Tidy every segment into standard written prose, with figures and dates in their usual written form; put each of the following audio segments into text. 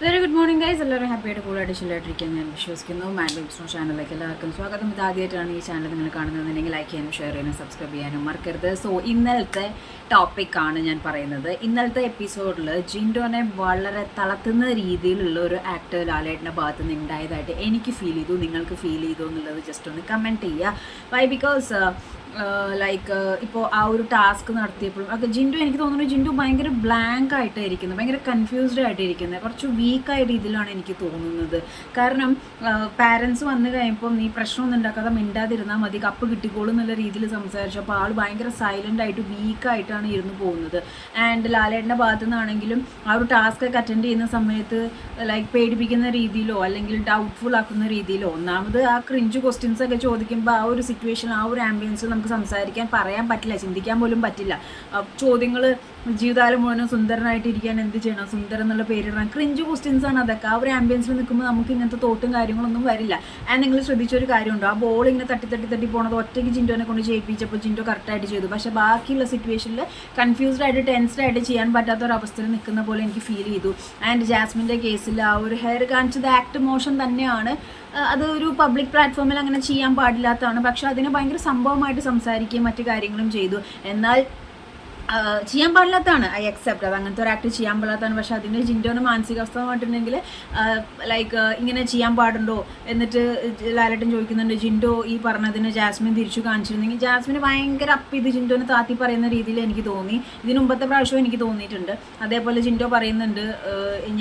Very good morning guys. എല്ലാവരും ഹാപ്പിയായിട്ട് കൂളായിട്ട് ചില്ലായിട്ടിരിക്കാൻ ഞാൻ വിശ്വസിക്കുന്നു. മാഡ് വിബ്സ്നോ ചാനലിലേക്ക് എല്ലാവർക്കും സ്വാഗതം. ഇത് ആദ്യമായിട്ടാണ് ഈ ചാനൽ നിങ്ങൾ കാണുന്നതെന്നുണ്ടെങ്കിൽ ലൈക്ക് ചെയ്യാനും ഷെയർ ചെയ്യാനും സബ്സ്ക്രൈബ് ചെയ്യാനും മറക്കരുത്. സോ ഇന്നലത്തെ ടോപ്പിക്കാണ് ഞാൻ പറയുന്നത്. ഇന്നലത്തെ എപ്പിസോഡിൽ ജിൻഡോനെ വളരെ തളർത്തുന്ന രീതിയിലുള്ള ഒരു ആക്ട് ലാലേട്ടൻ്റെ ഭാഗത്ത് നിന്ന് ഉണ്ടായതായിട്ട് എനിക്ക് ഫീൽ ചെയ്തു. നിങ്ങൾക്ക് ഫീൽ ചെയ്തു എന്നുള്ളത് ജസ്റ്റ് ഒന്ന് കമൻറ്റ് ചെയ്യുക. വൈ ബിക്കോസ് ഇപ്പോൾ ആ ഒരു ടാസ്ക് നടത്തിയപ്പോഴും ഒക്കെ ജിൻഡു, എനിക്ക് തോന്നുന്നു ജിൻഡു ഭയങ്കര ബ്ലാങ്ക് ആയിട്ടായിരിക്കുന്നത്, ഭയങ്കര കൺഫ്യൂസ്ഡ് ആയിട്ടിരിക്കുന്നത്, കുറച്ച് വീക്കായ രീതിയിലാണ് എനിക്ക് തോന്നുന്നത്. കാരണം പാരൻസ് വന്നു കഴിയുമ്പോൾ നീ പ്രശ്നമൊന്നും ഉണ്ടാക്കാതെ മിണ്ടാതിരുന്നാൽ മതി, കപ്പ് കിട്ടിക്കോളും എന്നുള്ള രീതിയിൽ സംസാരിച്ചപ്പോൾ ആൾ ഭയങ്കര സൈലൻ്റ് ആയിട്ട് വീക്കായിട്ടാണ് ഇരുന്ന് പോകുന്നത്. ആൻഡ് ലാലേട്ടൻ്റെ ഭാഗത്തു നിന്നാണെങ്കിലും ആ ഒരു ടാസ്ക് ഒക്കെ അറ്റൻഡ് ചെയ്യുന്ന സമയത്ത് പേടിപ്പിക്കുന്ന രീതിയിലോ അല്ലെങ്കിൽ ഡൗട്ട്ഫുൾ ആക്കുന്ന രീതിയിലോ, ഒന്നാമത് ആ ക്രിഞ്ച് ക്വസ്റ്റ്യൻസ് ഒക്കെ ചോദിക്കുമ്പോൾ ആ ഒരു സിറ്റുവേഷൻ, ആ ഒരു ആംബിയൻസ് നമുക്ക് സംസാരിക്കാൻ പറയാൻ പറ്റില്ല, ചിന്തിക്കാൻ പോലും പറ്റില്ല. ചോദ്യങ്ങൾ ജീവിതകാലം മുഴുവനും സുന്ദരനായിട്ടിരിക്കാൻ എന്ത് ചെയ്യണം, സുന്ദരൻ എന്നുള്ള പേരിടണം, ക്രിഞ്ച് ക്വസ്റ്റ്യൻസ് ആണ് അതൊക്കെ. ആ ഒരു ആംബിയൻസിൽ നിൽക്കുമ്പോൾ നമുക്ക് ഇങ്ങനത്തെ തോട്ടും കാര്യങ്ങളൊന്നും വരില്ല. ആൻഡ് നിങ്ങൾ ശ്രദ്ധിച്ചൊരു കാര്യമുണ്ടോ, ആ ബോൾ ഇങ്ങനെ തട്ടി പോണത് ഒറ്റയ്ക്ക് ജിൻഡോനെ കൊണ്ട് ചെയ്യിപ്പിച്ചപ്പോൾ ജിൻഡോ കറക്റ്റായിട്ട് ചെയ്തു. പക്ഷേ ബാക്കിയുള്ള സിറ്റുവേഷനിൽ കൺഫ്യൂസ്ഡ് ആയിട്ട് ടെൻസ്ഡ് ആയിട്ട് ചെയ്യാൻ പറ്റാത്ത ഒരു അവസ്ഥയിൽ നിൽക്കുന്ന പോലെ എനിക്ക് ഫീൽ ചെയ്തു. ആൻഡ് ജാസ്മിൻ്റെ കേസിൽ ആ ഒരു ഹെയർ കാണിച്ചത് ആക്ട് മോശം തന്നെയാണ്. അത് ഒരു പബ്ലിക് പ്ലാറ്റ്ഫോമിൽ അങ്ങനെ ചെയ്യാൻ പാടില്ലാത്തതാണ്. പക്ഷെ അതിനെ ഭയങ്കര സംഭവമായിട്ട് സംസാരിക്കുകയും മറ്റു കാര്യങ്ങളും ചെയ്തു. എന്നാൽ ചെയ്യാൻ പാടില്ലാത്തതാണ്, ഐ അക്സെപ്റ്റ്. അത് അങ്ങനത്തെ ഒരു ആക്ട് ചെയ്യാൻ പാടില്ലാത്തതാണ്. പക്ഷേ അതിൻ്റെ ജിൻഡോന് മാനസികാവസ്ഥ പറഞ്ഞിട്ടുണ്ടെങ്കിൽ ഇങ്ങനെ ചെയ്യാൻ പാടുണ്ടോ എന്നിട്ട് ലാലേട്ടൻ ചോദിക്കുന്നുണ്ട്. ജിൻഡോ ഈ പറഞ്ഞതിന് ജാസ്മിൻ തിരിച്ചു കാണിച്ചിരുന്നെങ്കിൽ ജാസ്മിന് ഭയങ്കര ഇത് ജിൻഡോനെ താത്തി പറയുന്ന രീതിയിൽ എനിക്ക് തോന്നി. ഇതിന് മുമ്പത്തെ പ്രാവശ്യവും എനിക്ക് തോന്നിയിട്ടുണ്ട്. അതേപോലെ ജിൻഡോ പറയുന്നുണ്ട്,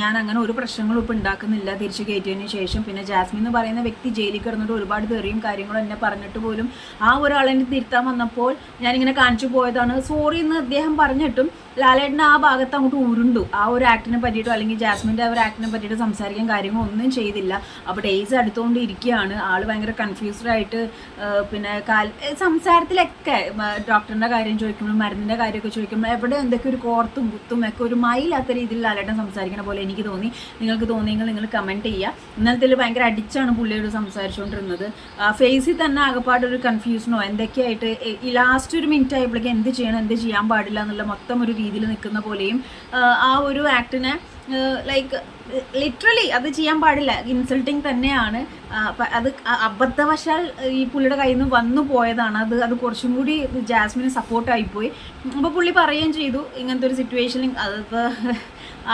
ഞാൻ അങ്ങനെ ഒരു പ്രശ്നങ്ങളും ഇപ്പോൾ ഉണ്ടാക്കുന്നില്ല തിരിച്ചു കയറ്റിയതിന് ശേഷം. പിന്നെ ജാസ്മിൻ എന്ന് പറയുന്ന വ്യക്തി ജയിലിൽ കിടന്നിട്ട് ഒരുപാട് തെറിയും കാര്യങ്ങളും എന്നെ പറഞ്ഞിട്ട് പോലും ആ ഒരാളെന്നെ തിരുത്താൻ വന്നപ്പോൾ ഞാനിങ്ങനെ കാണിച്ചു പോയതാണ്, സോറി എന്ന് അദ്ദേഹം പറഞ്ഞിട്ടും ലാലേട്ടന് ആ ഭാഗത്ത് അങ്ങോട്ട് ഉരുണ്ടു. ആ ഒരു ആക്ടിനെ പറ്റിയിട്ടോ അല്ലെങ്കിൽ ജാസ്മിൻ്റെ ആ ഒരു ആക്ടിനെ പറ്റിയിട്ട് സംസാരിക്കാൻ കാര്യങ്ങളൊന്നും ചെയ്തില്ല. അപ്പോൾ ഡേയ്സ് അടുത്തുകൊണ്ട് ഇരിക്കുകയാണ്. ആൾ ഭയങ്കര കൺഫ്യൂസ്ഡ് ആയിട്ട് പിന്നെ സംസാരത്തിലൊക്കെ ഡോക്ടറിൻ്റെ കാര്യം ചോദിക്കുമ്പോൾ, മരുന്നിൻ്റെ കാര്യമൊക്കെ ചോദിക്കുമ്പോൾ എവിടെ എന്തൊക്കെ ഒരു കോർത്തും കുത്തും ഒക്കെ ഒരു മയിലാത്ത രീതിയിൽ ലാലേട്ടൻ സംസാരിക്കുന്ന പോലെ എനിക്ക് തോന്നി. നിങ്ങൾക്ക് തോന്നിയെങ്കിൽ നിങ്ങൾ കമൻറ്റ് ചെയ്യുക. ഇന്നലത്തെ ഭയങ്കര അടിച്ചാണ് പുള്ളിയോട് സംസാരിച്ചുകൊണ്ടിരുന്നത്. ഫേസിൽ തന്നെ ആകെപ്പാടൊരു കൺഫ്യൂഷനോ എന്തൊക്കെയായിട്ട് ഈ ലാസ്റ്റ് ഒരു മിനിറ്റ് ആയപ്പോഴേക്കും എന്ത് ചെയ്യണം എന്ത് ചെയ്യാൻ പാടില്ല എന്നുള്ള മൊത്തം ഒരു രീതിയിൽ നിൽക്കുന്ന പോലെയും ആ ഒരു ആക്ടിനെ ലിറ്ററലി അത് ചെയ്യാൻ പാടില്ല, ഇൻസൾട്ടിങ് തന്നെയാണ്. അത് അബദ്ധവശാൽ ഈ പുള്ളിയുടെ കയ്യിൽ നിന്ന് വന്നു പോയതാണ്. അത് കുറച്ചും കൂടി ജാസ്മിന് സപ്പോർട്ടായിപ്പോയി. അപ്പോൾ പുള്ളി പറയുകയും ചെയ്തു ഇങ്ങനത്തെ ഒരു സിറ്റുവേഷനിൽ അതിപ്പോൾ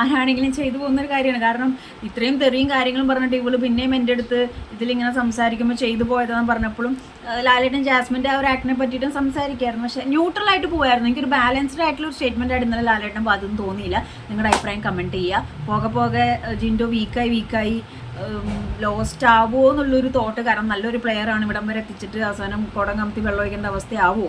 ആരാണെങ്കിലും ചെയ്തു പോകുന്നൊരു കാര്യമാണ്. കാരണം ഇത്രയും തെറിയും കാര്യങ്ങളും പറഞ്ഞിട്ട് ഇവള് പിന്നെയും എൻ്റെ അടുത്ത് ഇതിലിങ്ങനെ സംസാരിക്കുമ്പോൾ ചെയ്തു പോയതാണെന്ന് പറഞ്ഞപ്പോഴും ലാലേട്ടൻ ജാസ്മിൻ്റെ ആ ഒരു ആക്ടിനെ പറ്റിയിട്ടും സംസാരിക്കായിരുന്നു. പക്ഷേ ന്യൂട്രലായിട്ട് പോകുമായിരുന്നു. എനിക്കൊരു ബാലൻസ്ഡ് ആയിട്ടുള്ള ഒരു സ്റ്റേറ്റ്മെൻ്റ് ആയിട്ട് ഇന്നലെ ലാലേട്ടൻ ഭാഗത്തൊന്നും തോന്നിയില്ല. നിങ്ങളുടെ അഭിപ്രായം കമൻറ്റ് ചെയ്യുക. പോകെ ജിൻഡോ വീക്കായി ലോസ്റ്റ് ആവുമോ എന്നുള്ളൊരു തോട്ട്. കാരണം നല്ലൊരു പ്ലെയറാണ്, ഇവിടം വരെ എത്തിച്ചിട്ട് അവസാനം കുടം കമത്തി വെള്ളം ഒഴിക്കേണ്ട അവസ്ഥയാവുമോ?